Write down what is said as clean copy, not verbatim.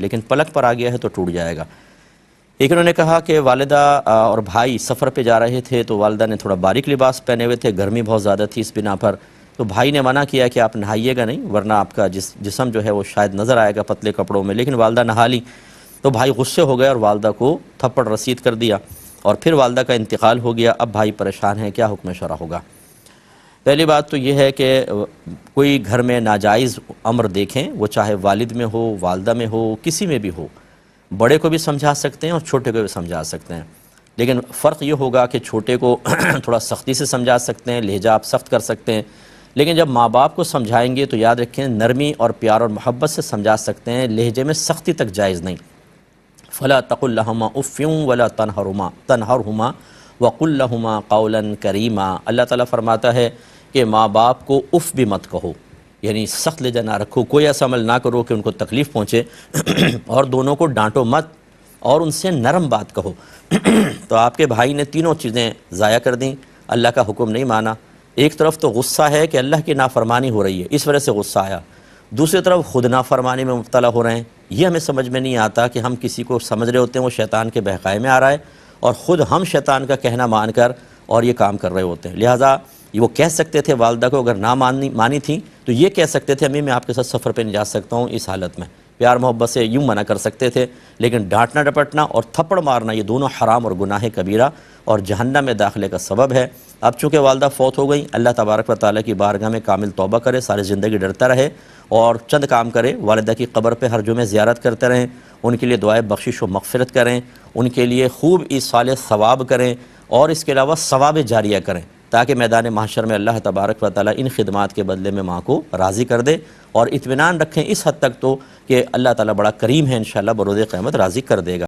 لیکن پلک پر آ گیا ہے تو ٹوٹ جائے گا۔ ایک انہوں نے کہا کہ والدہ اور بھائی سفر پہ جا رہے تھے تو والدہ نے تھوڑا باریک لباس پہنے ہوئے تھے، گرمی بہت زیادہ تھی، اس بنا پر تو بھائی نے منع کیا کہ آپ نہائیے گا نہیں ورنہ آپ کا جسم جو ہے وہ شاید نظر آئے گا پتلے کپڑوں میں، لیکن والدہ نہا لی تو بھائی غصے ہو گئے اور والدہ کو تھپڑ رسید کر دیا اور پھر والدہ کا انتقال ہو گیا۔ اب بھائی پریشان ہے، کیا حکم شرع ہوگا؟ پہلی بات تو یہ ہے کہ کوئی گھر میں ناجائز امر دیکھیں، وہ چاہے والد میں ہو، والدہ میں ہو، کسی میں بھی ہو، بڑے کو بھی سمجھا سکتے ہیں اور چھوٹے کو بھی سمجھا سکتے ہیں، لیکن فرق یہ ہوگا کہ چھوٹے کو تھوڑا سختی سے سمجھا سکتے ہیں، لہجہ آپ سخت کر سکتے ہیں، لیکن جب ماں باپ کو سمجھائیں گے تو یاد رکھیں نرمی اور پیار اور محبت سے سمجھا سکتے ہیں، لہجے میں سختی تک جائز نہیں۔ فلا تقل لهما اف ولا تنهرهما وقل لهما قولا کریما۔ اللہ تعالیٰ فرماتا ہے کہ ماں باپ کو اف بھی مت کہو، یعنی سخت لہجہ نہ رکھو، کوئی ایسا عمل نہ کرو کہ ان کو تکلیف پہنچے، اور دونوں کو ڈانٹو مت اور ان سے نرم بات کہو۔ تو آپ کے بھائی نے تینوں چیزیں ضائع کر دیں، اللہ کا حکم نہیں مانا۔ ایک طرف تو غصہ ہے کہ اللہ کی نافرمانی ہو رہی ہے، اس وجہ سے غصہ آیا، دوسری طرف خود نافرمانی میں مبتلا ہو رہے ہیں۔ یہ ہمیں سمجھ میں نہیں آتا کہ ہم کسی کو سمجھ رہے ہوتے ہیں وہ شیطان کے بہکائے میں آ رہا ہے اور خود ہم شیطان کا کہنا مان کر اور یہ کام کر رہے ہوتے ہیں۔ لہٰذا وہ کہہ سکتے تھے والدہ کو اگر نہ مانی تھیں تو یہ کہہ سکتے تھے امی میں آپ کے ساتھ سفر پہ نہیں جا سکتا ہوں اس حالت میں، پیار محبت سے یوں منع کر سکتے تھے، لیکن ڈانٹنا ڈپٹنا اور تھپڑ مارنا یہ دونوں حرام اور گناہ کبیرہ اور جہنم میں داخلے کا سبب ہے۔ اب چونکہ والدہ فوت ہو گئی، اللہ تبارک و تعالیٰ کی بارگاہ میں کامل توبہ کرے، ساری زندگی ڈرتا رہے اور چند کام کرے، والدہ کی قبر پہ ہر جمعے زیارت کرتے رہیں، ان کے لیے دعائے بخشش و مغفرت کریں، ان کے لیے خوب ایصال ثواب کریں اور اس کے علاوہ ثواب جاریہ کریں تاکہ میدان محشر میں اللہ تبارک و تعالیٰ ان خدمات کے بدلے میں ماں کو راضی کر دے، اور اطمینان رکھیں اس حد تک تو کہ اللہ تعالیٰ بڑا کریم ہے، انشاءاللہ بروز قیامت راضی کر دے گا۔